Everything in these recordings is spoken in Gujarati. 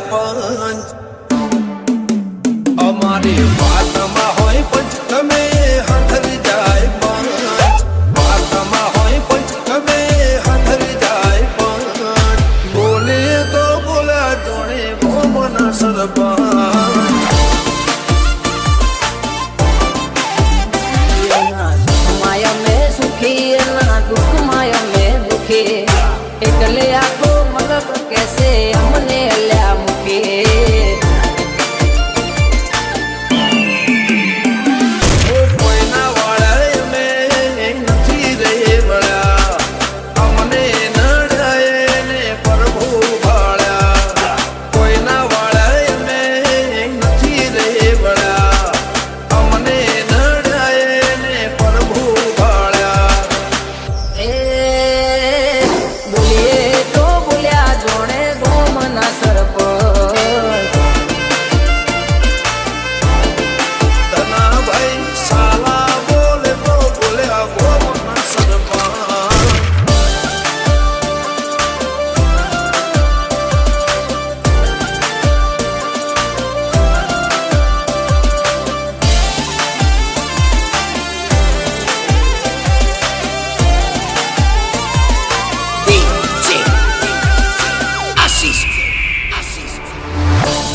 પંચ અમારી વાતમાં હોય પંચ તમે હાથરી જાય પંચ વાતમાં હોય પંચ તમે હાથરી જાય પંચ બોલે તો બોલ્યા જોડે ગોમના સરપંચ માયા મેં સુખી ના દુઃખ માયા મેં દુખી એટલે આખો મગબ કેસે અમને લ્યા મૂકી કોઈના વાળા મેં નથી રે વળ્યા અમને નડાય ને પ્રભુ ભાળ્યા કોઈના વાળા મેં નથી રે વળ્યા અમને નડાય ને પ્રભુ ભાળ્યા એ બોલીએ તો બોલ્યા જોણે ગોમના સરપંચ ધનાભાઈ સાલા બોલે તો બોલ્યા ગોમના સરપંચ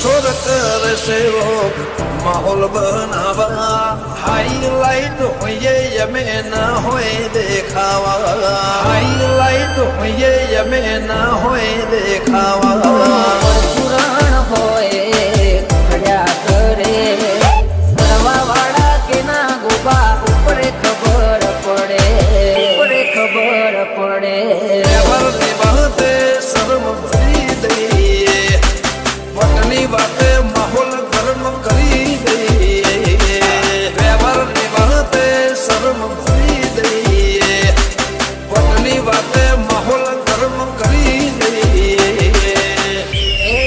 छोड़ कर सेवक माहौल बनावा हाईलाइट होइए यमे न होए देखावा हाईलाइट होइए यमे न होए देखावा પરચુરણ હોય ખડ્યા કરે કરવા વાળા કે ના ગોબા ઉપરે ખબર પડે વ્યવહારની વાતે શરમ ભરી દઈએ વટની વાતે માહોલ ગરમ કરી દઈએ વ્યવહારની વાતે શરમ ભરી દઈએ વટની વાતે માહોલ ગરમ કરી દઈએ એ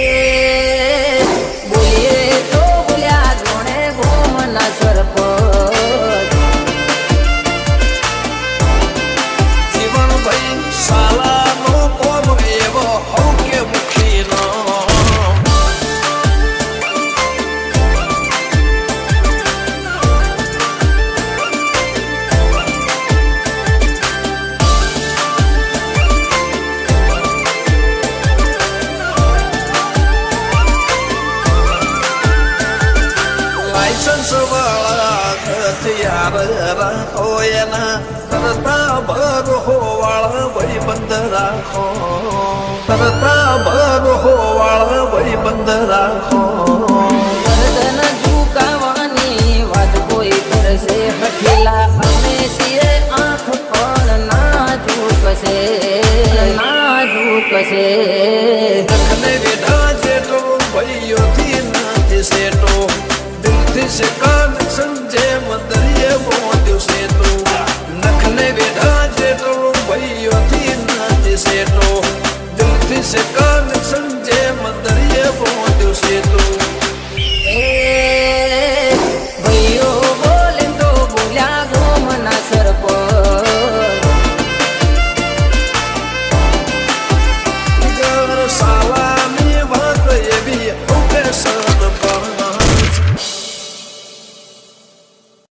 બોલીએ તો બોલ્યા જોણે ગોમના સરપંચ જીવનભાઈ સાલાનો કોમ એવો હઉ કે મુખીનો લાયસન્સ વાળા હથિયાર રાખો એના કરતા ભરો વાળા ભાઈ બંધ રાખો કરતા ભરો વાળા ભાઈ બંધ રાખો ગરદન ઝુકાવાની વાત કોઈ કરશે હઠીલા અમે છીએ આંખ પણ ના ઝૂકશે નખને વિધા જેટલો ભાઈઓથી નથી સેટો દિલથી છે કનેક્શન જે મંદરીએ પહોંચ્યું છે તો નખને વિધા જેટલો ભાઈઓથી નથી સેટો દિલથી છે કનેક્શન જે મંદરીએ પહોંચ્યું છે તો